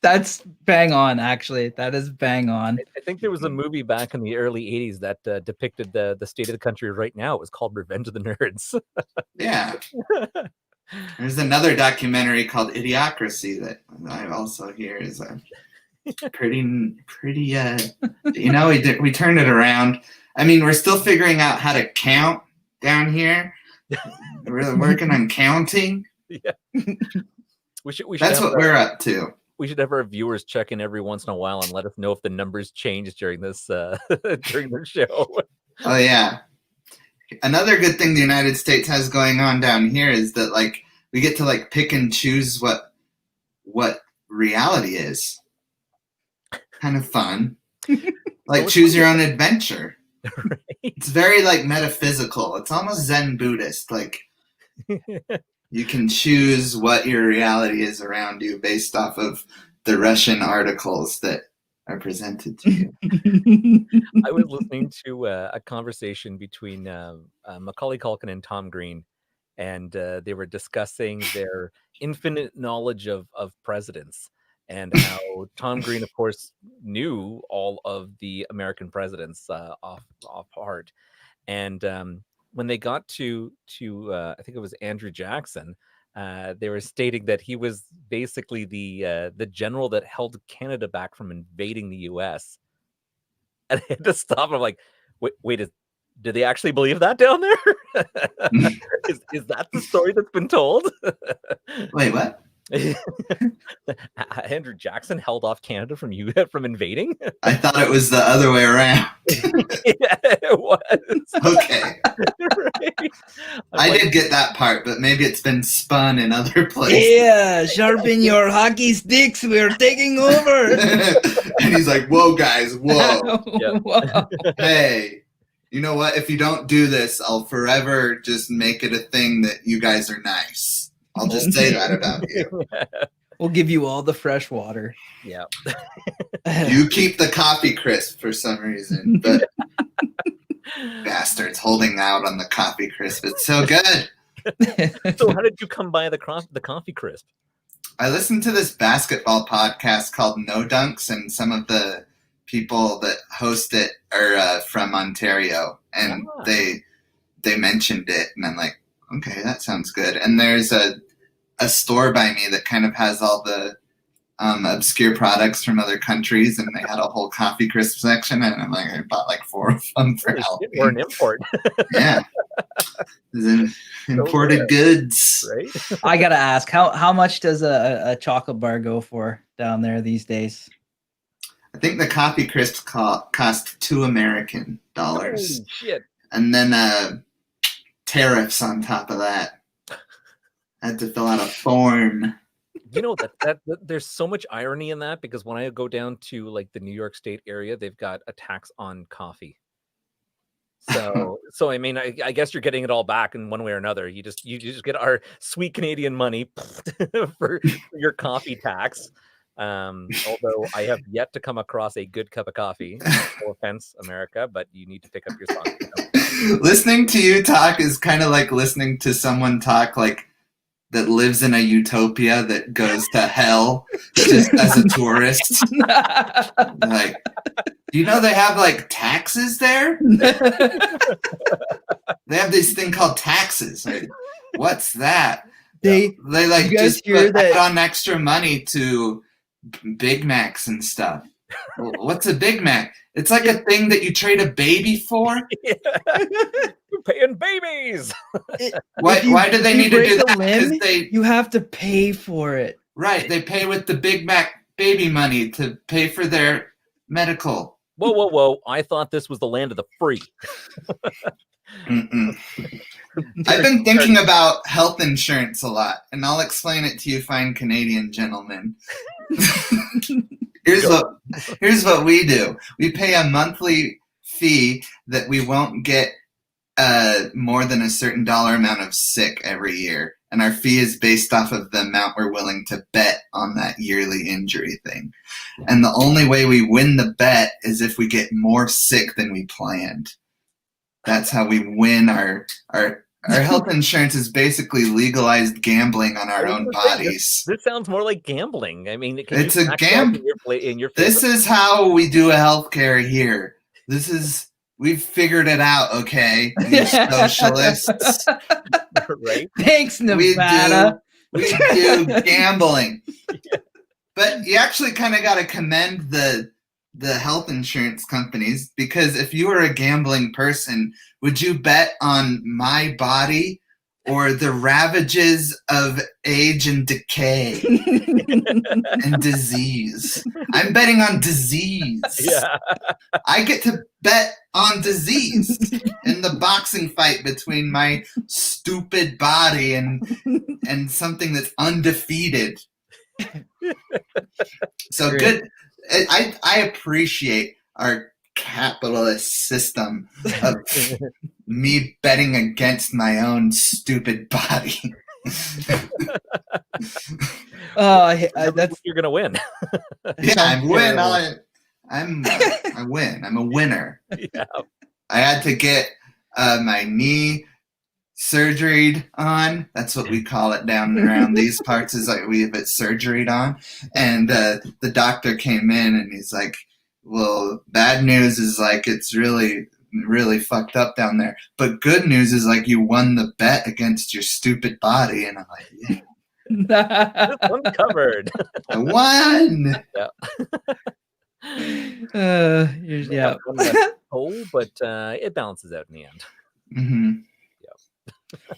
A: That's bang on, actually. That is bang on.
C: I think there was a movie back in the early 80s that depicted the state of the country right now. It was called Revenge of the Nerds.
D: Yeah. There's another documentary called Idiocracy that I also hear is pretty you know, we turned it around. I mean, we're still figuring out how to count down here. We're really working on counting.
C: Yeah. We should
D: That's what we're up to.
C: We should have our viewers check in every once in a while and let us know if the numbers change during this during the show.
D: Oh yeah. Another good thing the United States has going on down here is that like we get to like pick and choose what reality is. Kind of fun. Like choose your own adventure.
C: Right.
D: It's very like metaphysical. It's almost Zen Buddhist. Like you can choose what your reality is around you based off of the Russian articles that are presented to you.
C: I was listening to a conversation between Macaulay Culkin and Tom Green, and they were discussing their infinite knowledge of presidents and how Tom Green, of course, knew all of the American presidents off heart. And when they got to I think it was Andrew Jackson, they were stating that he was basically the general that held Canada back from invading the U.S. And I had to stop. I'm like, wait, do they actually believe that down there? is that the story that's been told?
D: Wait, what?
C: Andrew Jackson held off Canada from invading?
D: I thought it was the other way around.
C: Yeah, it was.
D: Okay.
C: Right?
D: I did get that part, but maybe it's been spun in other places.
A: Yeah, sharpen your hockey sticks. We're taking over.
D: And he's like, whoa, guys, whoa.
C: Yeah.
A: Whoa.
D: Hey, you know what? If you don't do this, I'll forever just make it a thing that you guys are nice. I'll just say that about you.
A: We'll give you all the fresh water.
C: Yeah.
D: You keep the coffee crisp for some reason, but bastards holding out on the coffee crisp. It's so good.
C: So how did you come by the coffee crisp?
D: I listened to this basketball podcast called No Dunks, and some of the people that host it are from Ontario, and they mentioned it, and I'm like, okay, that sounds good. And there's a store by me that kind of has all the obscure products from other countries, and they had a whole coffee crisp section, and I'm like, I bought like 4 of them for Halloween.
C: Or an import.
D: Yeah. Imported goods.
C: Right?
A: I gotta ask, how much does a chocolate bar go for down there these days?
D: I think the coffee crisps cost $2 American.
C: Holy shit.
D: And then tariffs on top of that. I had to fill out a form.
C: You know that there's so much irony in that, because when I go down to like the New York State area, they've got a tax on coffee. So I mean, I guess you're getting it all back in one way or another. You just get our sweet Canadian money for your coffee tax. Although I have yet to come across a good cup of coffee. No offense, America, but you need to pick up your song.
D: Listening to you talk is kind of like listening to someone talk like that lives in a utopia that goes to hell just as a tourist. Like, do you know they have like taxes there? They have this thing called taxes. Like, what's that? They like just put on extra money to Big Macs and stuff. What's a Big Mac? It's like a thing that you trade a baby for.
C: Yeah. You're paying babies.
D: Why do they need to do that? Because
A: you have to pay for it.
D: Right. They pay with the Big Mac baby money to pay for their medical.
C: Whoa. I thought this was the land of the free.
D: I've been thinking about health insurance a lot, and I'll explain it to you fine Canadian gentlemen. Here's what we do. We pay a monthly fee that we won't get more than a certain dollar amount of sick every year. And our fee is based off of the amount we're willing to bet on that yearly injury thing. And the only way we win the bet is if we get more sick than we planned. That's how we win our health insurance is basically legalized gambling on our own bodies.
C: This sounds more like gambling. I mean,
D: it's a gamble. This is how we do a healthcare here. We've figured it out, okay? You socialists.
C: Right?
A: Thanks, Nevada.
D: We do gambling. Yeah. But you actually kind of got to commend the health insurance companies, because if you were a gambling person, would you bet on my body or the ravages of age and decay and disease? I'm betting on disease.
C: Yeah.
D: I get to bet on disease in the boxing fight between my stupid body and something that's undefeated. So good. I appreciate our capitalist system of me betting against my own stupid body.
C: That's you're gonna win.
D: Yeah, I win. I win. I'm a winner.
C: Yeah.
D: I had to get my knee surgeried on. That's what we call it down around these parts, is like we have it surgeried on. And the doctor came in and he's like, well, bad news is like it's really, really fucked up down there. But good news is like you won the bet against your stupid body. And I'm like, yeah.
C: This one's covered.
D: I won.
C: Yeah.
A: Yeah.
C: Oh, but it balances out in the end.
D: Mm-hmm.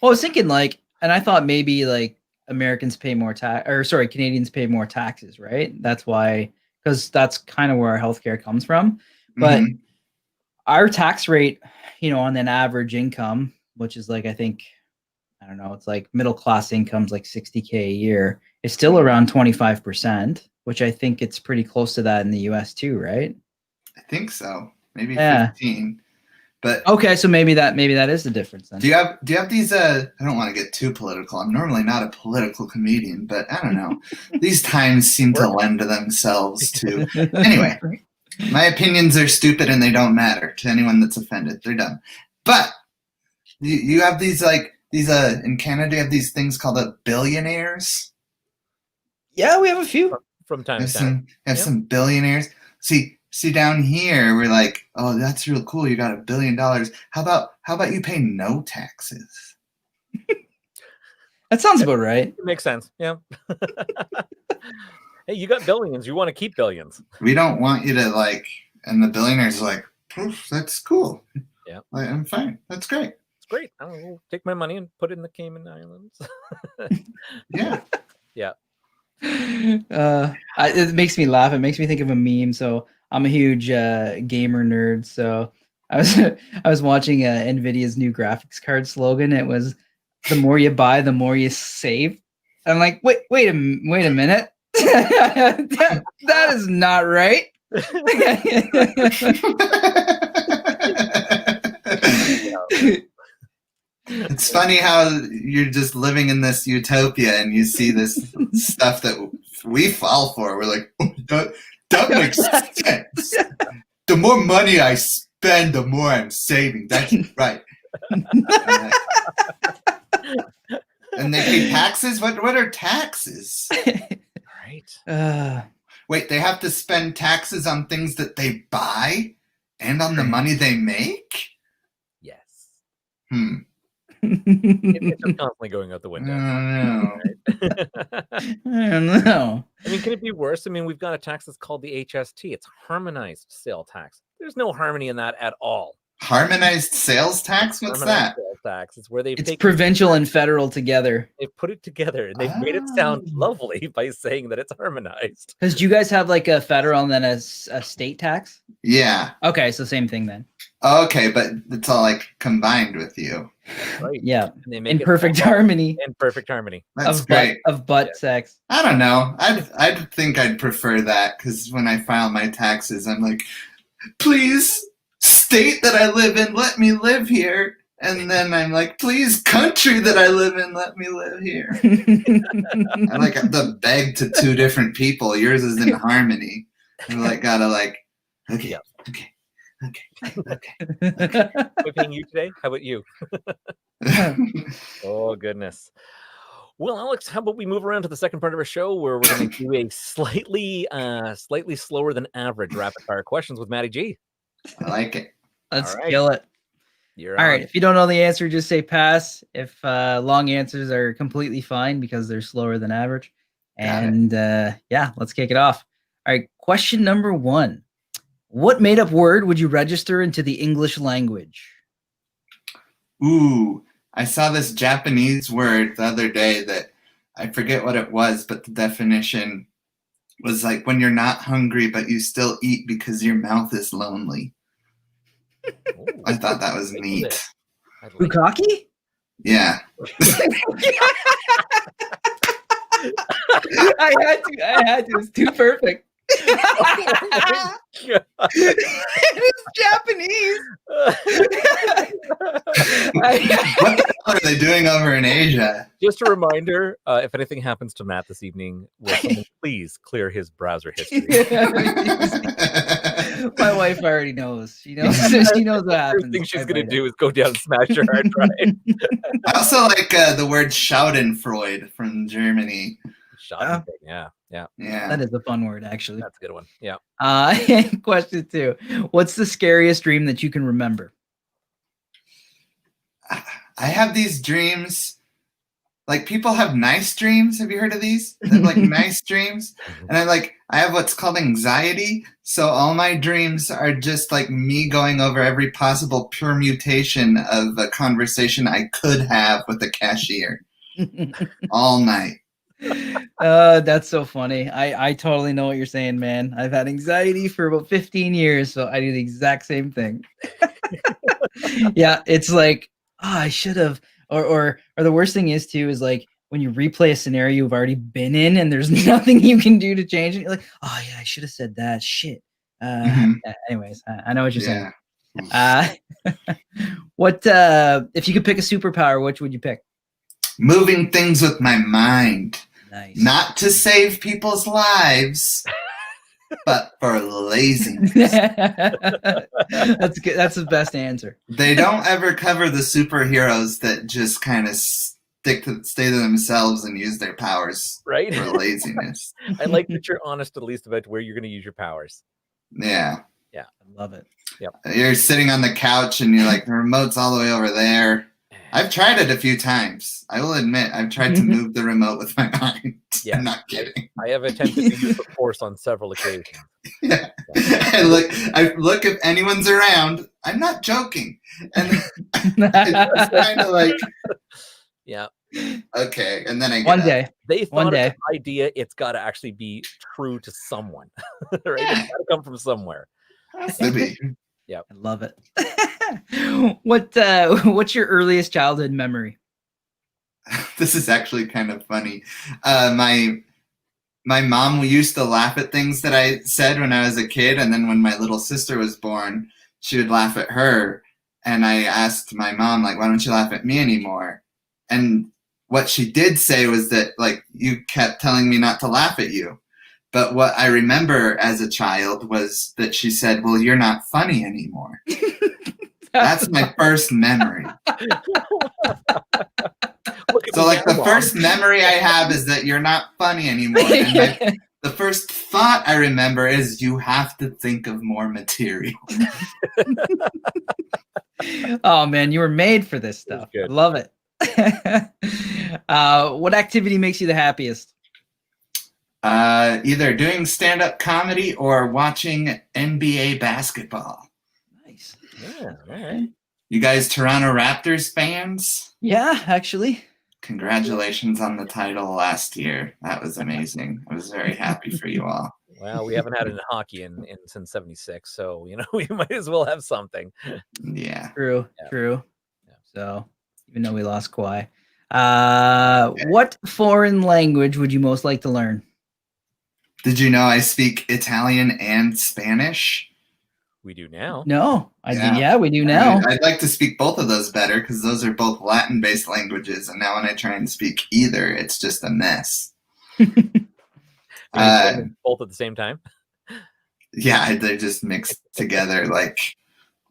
A: Well, I was thinking like, and I thought maybe like Americans pay more tax, or sorry, Canadians pay more taxes, right? That's why, because that's kind of where our healthcare comes from. But
D: Mhm.
A: our tax rate, on an average income, which is like, I think, I don't know, it's like middle class income's like $60K a year. It's still around 25%, which I think it's pretty close to that in the US too, right?
D: I think so. Maybe
A: Yeah.
D: 15. But
A: Okay, so maybe that is the difference then.
D: do you have these I don't want to get too political. I'm normally not a political comedian, but I don't know. These times seem to lend themselves to. Anyway, my opinions are stupid and they don't matter to anyone that's offended. They're dumb. But you have these in Canada you have these things called billionaires.
A: Yeah, we have a few.
C: From time to time.
D: Some billionaires. See down here we're like, oh, that's real cool. You got $1 billion. How about you pay no taxes?
A: That sounds about right.
C: It makes sense. Yeah. Hey, you got billions. You want to keep billions.
D: We don't want you to like, and the billionaires are like, poof, that's cool.
C: Yeah.
D: Like, I'm fine. That's great.
C: It's great. I don't know, take my money and put it in the Cayman Islands.
D: Yeah.
C: Yeah.
A: It makes me laugh. It makes me think of a meme. So I'm a huge gamer nerd. So I was watching Nvidia's new graphics card slogan. It was, "The more you buy, the more you save." I'm like, wait a minute. that is not right.
D: It's funny how you're just living in this utopia and you see this stuff that we fall for. We're like, oh, that makes sense. The more money I spend, the more I'm saving. That's right. And they pay taxes? What are taxes?
C: Right.
D: Wait, they have to spend taxes on things that they buy and on the money they make?
C: Yes.
A: It's
C: just constantly going out the window.
A: I don't know.
C: I mean, can it be worse? I mean, we've got a tax that's called the HST. It's harmonized sale tax. There's no harmony in that at all.
D: Harmonized sales tax? What's that?
C: Sales tax. It's where they've
A: It's provincial and federal together.
C: They've put it together and they've made it sound lovely by saying that it's harmonized.
A: Because do you guys have like a federal and then a state tax?
D: Yeah.
A: Okay, so same thing then.
D: Okay, but it's all like combined with you.
C: Right.
A: Yeah.
C: And they make
A: In
C: it
A: perfect harmony.
C: In perfect harmony.
D: That's
A: of
D: great.
A: Butt sex.
D: I don't know. I'd think I'd prefer that because when I file my taxes, I'm like, please, state that I live in, let me live here. And then I'm like, please, country that I live in, let me live here. I like have to beg to two different people. Yours is in harmony. I'm like, gotta like, okay,
C: Yeah.
D: okay.
C: Am I paying you today? How about you? Oh, goodness. Well, Alex, how about we move around to the second part of our show where we're going to do a slightly slower than average rapid fire questions with Matty G.
D: I like it.
A: Let's
C: All right.
A: kill it.
C: You're
A: All
C: on.
A: right. If you don't know the answer, just say pass. If long answers are completely fine because they're slower than average. And yeah, let's kick it off. All right. Question number 1. What made-up word would you register into the English language?
D: Ooh, I saw this Japanese word the other day that I forget what it was, but the definition was like when you're not hungry, but you still eat because your mouth is lonely.
C: Ooh,
D: I thought that was
C: I like
D: neat.
C: it. I like it.
A: Bukkake?
D: Yeah.
A: I had to. It's too perfect. It's Japanese.
D: What the hell are they doing over in Asia?
C: Just a reminder, if anything happens to Matt this evening, will someone please clear his browser history.
A: My wife already knows. She knows. She knows what happens.
C: First thing she's
A: if I
C: gonna
A: bite
C: do is go down and smash your hard drive.
D: I also like the word Schadenfreude from Germany.
C: Schadenfreude, yeah.
A: it.
D: Yeah.
A: That is a fun word, actually.
C: That's a good one. Yeah.
A: Question 2. What's the scariest dream that you can remember?
D: I have these dreams. Like, people have nice dreams. Have you heard of these? They have, like, nice dreams. And I have what's called anxiety. So all my dreams are just like me going over every possible permutation of a conversation I could have with a cashier all night.
A: That's so funny. I totally know what you're saying, man. I've had anxiety for about 15 years, so I do the exact same thing. Yeah, it's like, I should have, or the worst thing is too is like when you replay a scenario you've already been in and there's nothing you can do to change it. You're like, oh yeah, I should have said that. Shit. Anyways, I know what you're saying. What if you could pick a superpower, which would you pick?
D: Moving things with my mind.
A: Nice.
D: Not to save people's lives, but for laziness.
A: That's good. That's the best answer.
D: They don't ever cover the superheroes that just kind of stay to themselves and use their powers
C: Right?
D: for laziness.
C: I like that you're honest at least about where you're going to use your powers.
D: Yeah.
A: I love it.
D: You're sitting on the couch and you're like, the remote's all the way over there. I've tried it a few times. I will admit, I've tried to move the remote with my mind.
C: Yeah.
D: I'm not kidding.
C: I have attempted to use the force on several occasions.
D: Yeah. I look if anyone's around. I'm not joking. And it's kind of like,
C: Yeah.
D: okay. And then I get
A: One
D: up.
A: day.
C: They
A: One
C: thought
A: day.
C: of the idea, it's got to actually be true to someone. Right?
D: Yeah.
C: It's got to come from somewhere.
D: Has to be.
A: I love it. What's your earliest childhood memory?
D: This is actually kind of funny. My mom used to laugh at things that I said when I was a kid, and then when my little sister was born, she would laugh at her. And I asked my mom, like, why don't you laugh at me anymore? And what she did say was that, like, you kept telling me not to laugh at you. But what I remember as a child was that she said, well, you're not funny anymore. That's my first memory. So, like, the first memory I have is that you're not funny anymore. And the first thought I remember is you have to think of more material.
A: Oh, man, you were made for this stuff.
C: Good.
A: Love it. What activity makes you the happiest?
D: Either doing stand-up comedy or watching NBA basketball.
A: Nice.
C: Yeah, all right.
D: You guys Toronto Raptors fans?
A: Yeah, actually.
D: Congratulations on the title last year. That was amazing. I was very happy for you all.
C: Well, we haven't had it in hockey in since '76, so we might as well have something.
D: Yeah.
A: True.
C: Yeah.
A: True.
C: Yeah.
A: So, even though we lost Kawhi, what foreign language would you most like to learn?
D: Did you know I speak Italian and Spanish?
C: We do now.
A: No,
D: Yeah.
A: yeah, we do now.
D: I'd like to speak both of those better because those are both Latin-based languages, and now when I try and speak either, it's just a mess.
C: Both at the same time.
D: Yeah, they're just mixed together like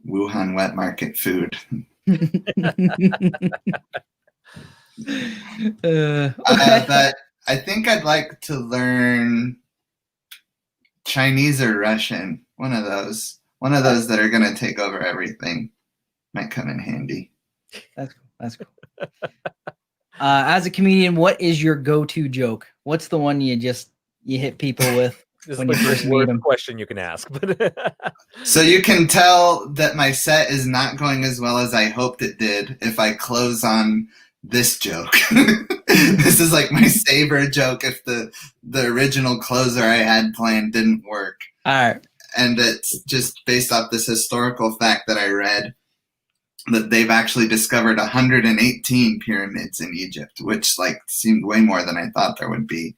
D: Wuhan wet market food.
A: Okay.
D: But I think I'd like to learn Chinese or Russian. One of those that are going to take over everything might come in handy.
A: That's cool. That's cool. As a comedian, what is your go-to joke? What's the one you hit people with
C: This
A: when
C: is
A: you
C: like
A: first
C: the
A: meet
C: worst
A: them?
C: question you can ask. But
D: So you can tell that my set is not going as well as I hoped it did if I close on this joke. This is like my saver joke if the original closer I had planned didn't work.
A: All right.
D: And it's just based off this historical fact that I read that they've actually discovered 118 pyramids in Egypt, which like seemed way more than I thought there would be.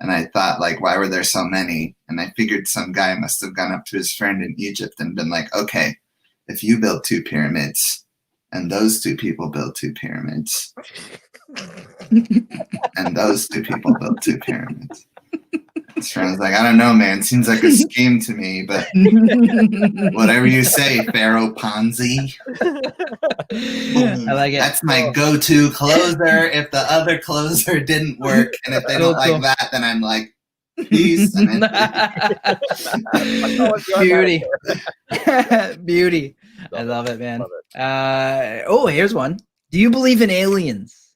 D: And I thought, like, why were there so many? And I figured some guy must have gone up to his friend in Egypt and been like, okay, if you build 2 pyramids and those 2 people build 2 pyramids and those 2 people build 2 pyramids, So I was like, I don't know, man. Seems like a scheme to me, but whatever you say, Pharaoh Ponzi.
A: I like it.
D: That's my go-to closer if the other closer didn't work. And if they don't like that, then I'm like, peace. And
A: Beauty. Beauty. I love it, man. Here's one. Do you believe in aliens?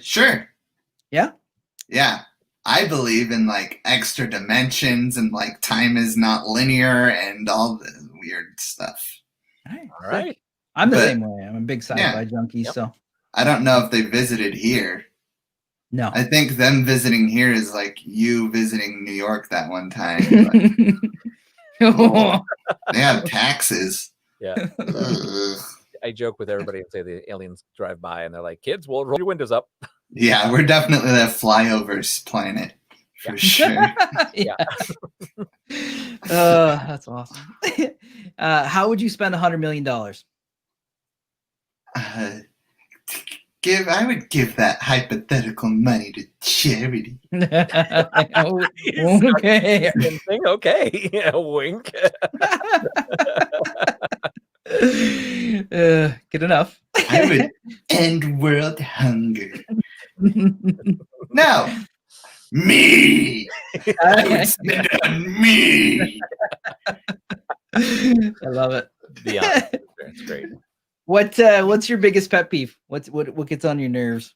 D: Sure.
A: Yeah?
D: Yeah. I believe in like extra dimensions and like time is not linear and all the weird stuff.
C: All right.
A: I'm the same way. I'm a big sci-fi junkie, so
D: I don't know if they visited here.
A: No.
D: I think them visiting here is like you visiting New York that one time. They have taxes.
C: Yeah. I joke with everybody and say the aliens drive by and they're like, kids, well, roll your windows up.
D: Yeah, we're definitely the flyovers planet for sure.
A: Yeah. That's awesome. How would you spend $100 million?
D: I would give that hypothetical money to charity.
A: Okay.
C: Okay. Yeah, wink.
A: Good enough.
D: I would end world hunger. No. Me. I would spend it on me.
A: I love it.
C: Yeah, it's great.
A: What's your biggest pet peeve? What gets on your nerves?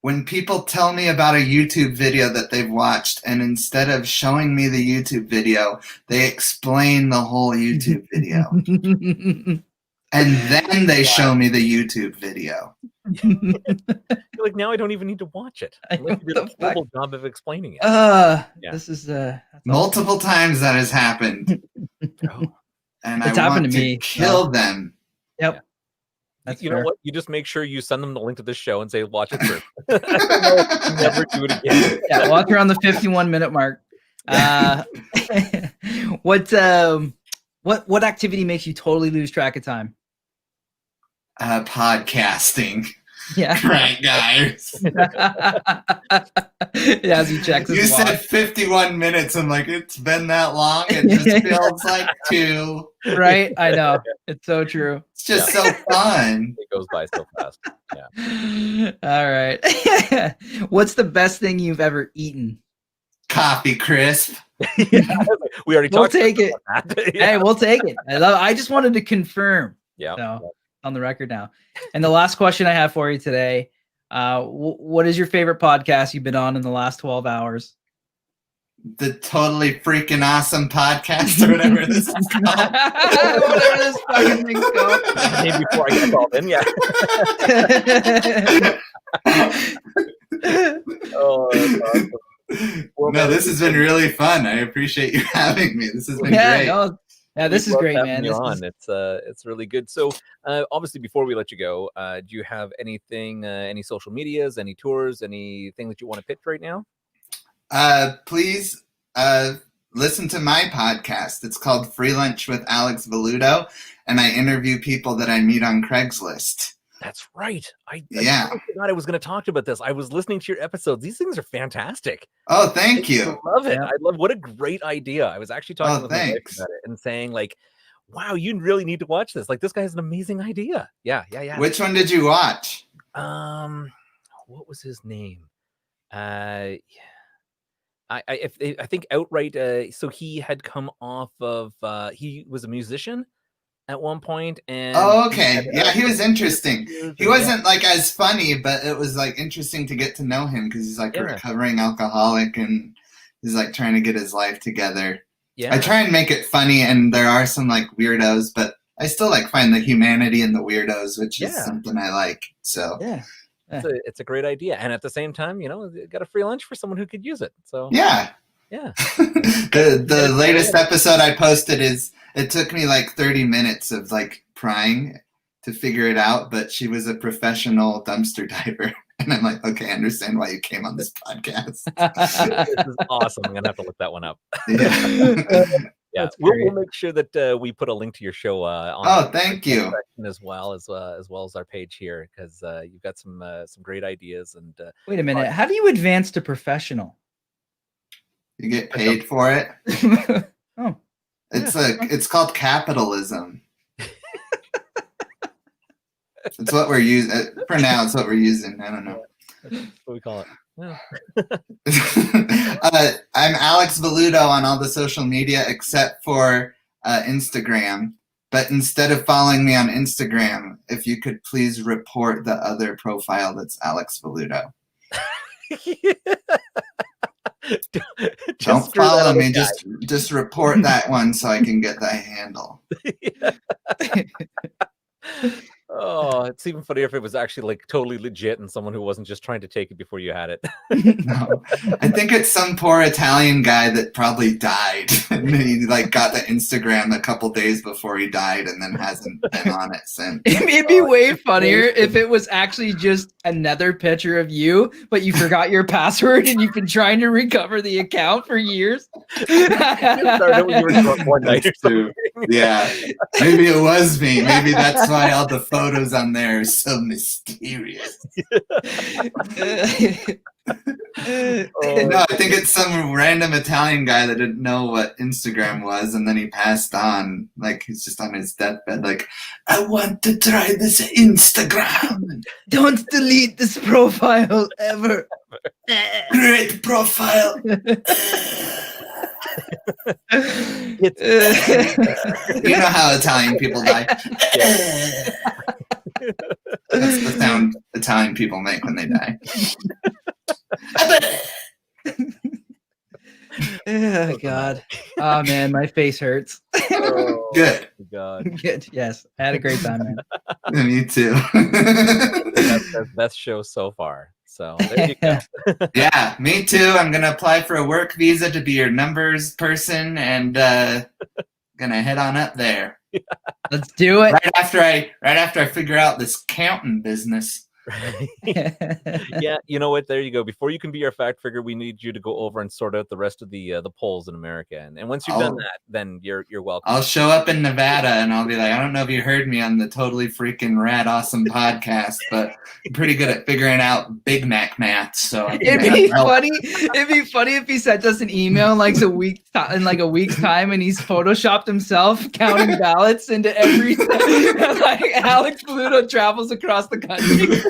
D: When people tell me about a YouTube video that they've watched, and instead of showing me the YouTube video, they explain the whole YouTube video. And then they show me the YouTube video.
C: You're like, now I don't even need to watch it. You did a horrible job of explaining it.
A: This is
D: multiple times that has happened. And
A: it's
D: I
A: happened
D: want
A: to me.
D: Kill them.
A: Yep. That's
C: you
A: fair.
C: know what? You just make sure you send them the link to this show and say, watch it first. Never do it again.
A: Yeah, walk around the 51-minute mark. What activity makes you totally lose track of time?
D: Podcasting.
A: Yeah.
D: Right, guys.
A: Yeah, as he checks his
D: You
A: watch.
D: said 51 minutes. I'm like, it's been that long. It just feels like 2.
A: Right? I know. It's so true.
D: It's just so fun.
C: It goes by so fast. Yeah.
A: All right. What's the best thing you've ever eaten?
D: Coffee crisp.
C: We already
A: We'll
C: talked
A: take it.
C: about that.
A: Hey, we'll take it. I just wanted to confirm.
C: Yeah.
A: So, on the record now. And the last question I have for you today, what is your favorite podcast you've been on in the last 12 hours?
B: The Totally Freaking Awesome Podcast or whatever this is called.
A: Whatever this fucking thing's called.
C: Maybe before I get called in, yeah. Oh, that's awesome. Well,
B: No, this has been really fun. I appreciate you having me. This has been great.
A: No, yeah, this is great, man.
C: It's really good. So, obviously, before we let you go, do you have anything, any social medias, any tours, anything that you want to pitch right now?
B: Please listen to my podcast. It's called Free Lunch with Alex Velluto, and I interview people that I meet on Craigslist.
C: That's right. I forgot I was going to talk about this. I was listening to your episodes. These things are fantastic.
B: Oh, thank you.
C: I love it. Yeah. I love what a great idea. I was actually talking with my wife about it and saying, like, wow, you really need to watch this. Like, this guy has an amazing idea. Yeah.
B: Which one did you watch?
C: What was his name? I think outright. So he had come off of. He was a musician at one point, and
B: he was interesting. He wasn't like as funny, but it was like interesting to get to know him because he's like a recovering alcoholic and he's like trying to get his life together. I try and make it funny, and there are some like weirdos, but I still like find the humanity in the weirdos, which is something I like. So
C: it's a great idea, and at the same time, you got a free lunch for someone who could use it. So
B: yeah. The latest episode I posted it took me like 30 minutes of like prying to figure it out, but she was a professional dumpster diver. And I'm like, okay, I understand why you came on this podcast.
C: This is awesome. I'm going to have to look that one up. Yeah,
A: That's
C: we'll
A: great.
C: make sure that we put a link to your show on
D: Oh,
C: the
D: thank you.
C: section as well as our page here, because you've got some great ideas and
A: Wait a minute. How do you advance to professional?
D: You get paid for it.
A: Oh,
D: It's called capitalism. It's what we're using for now. It's what we're using. I don't know.
C: That's what we call it. Yeah.
D: I'm Alex Velluto on all the social media except for Instagram. But instead of following me on Instagram, if you could please report the other profile that's Alex Velluto. Don't follow me. Just report that one so I can get that handle.
C: Oh, it's even funnier if it was actually like totally legit and someone who wasn't just trying to take it before you had it.
D: No, I think it's some poor Italian guy that probably died, and he like got the Instagram a couple days before he died, and then hasn't been on it since.
A: It'd be way funnier if it was actually just another picture of you, but you forgot your password and you've been trying to recover the account for years.
C: Started when you were drunk one night or something.
D: Yeah, maybe it was me. Maybe that's why all the photos on there are so mysterious. No, I think it's some random Italian guy that didn't know what Instagram was, and then he passed on. Like, he's just on his deathbed, like, I want to try this Instagram.
A: Don't delete this profile ever.
D: Great profile. You know how Italian people die. That's the sound Italian people make when they die.
A: Oh God. Oh man, my face hurts.
C: Oh,
D: Good.
C: God.
A: Good. Yes. I had a great time, man.
D: Me too.
C: That's the best show so far. So there you go.
D: Yeah, me too. I'm gonna apply for a work visa to be your numbers person, and gonna head on up there.
A: Let's do it.
D: Right after I figure out this counting business.
C: Yeah, you know what? There you go. Before you can be our fact figure, we need you to go over and sort out the rest of the polls in America. And once you've done that, then you're welcome.
D: I'll show up in Nevada and I'll be like, I don't know if you heard me on the Totally Freaking Rad Awesome podcast, but I'm pretty good at figuring out Big Mac math. So
A: It'd be funny. It'd be funny if he sent us an email in like a week's time, and he's photoshopped himself counting ballots into every like Alex Velluto travels across the country.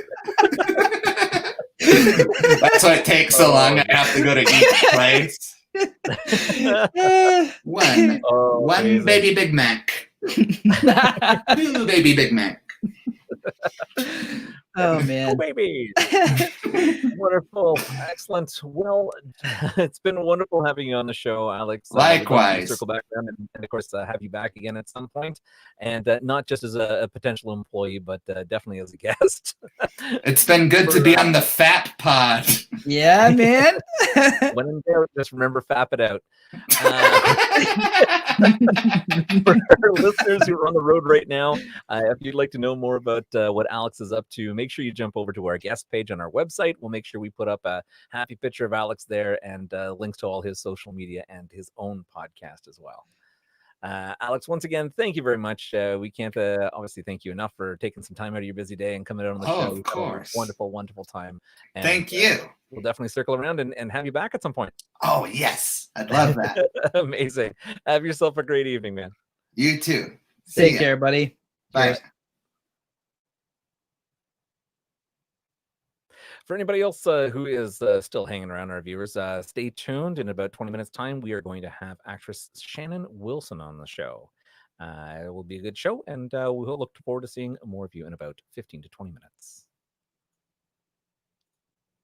D: That's why it takes so long. I have to go to each place. One baby Big Mac. 2 baby Big Mac.
A: Oh man.
C: Oh, baby. Wonderful. Excellent. Well, it's been wonderful having you on the show, Alex.
D: Likewise.
C: Circle back around and of course have you back again at some point, and not just as a potential employee, but definitely as a guest.
D: It's been good to be on the Fat Pod.
A: Yeah, man.
C: When in doubt, just remember fap it out. For our listeners who are on the road right now, if you'd like to know more about what Alex is up to, make sure you jump over to our guest page on our website. We'll make sure we put up a happy picture of Alex there and links to all his social media and his own podcast as well. Alex, once again, thank you very much. We can't obviously thank you enough for taking some time out of your busy day and coming out on the show.
D: Of course.
C: Wonderful, wonderful time. And,
D: thank you.
C: We'll definitely circle around and have you back at some point.
D: Oh, yes. I'd love that.
C: Amazing. Have yourself a great evening, man.
D: You too.
A: Take care, buddy.
D: Bye.
A: Cheers.
C: For anybody else who is still hanging around, our viewers, stay tuned. In about 20 minutes' time, we are going to have actress Shannon Wilson on the show. It will be a good show, and we'll look forward to seeing more of you in about 15 to 20 minutes.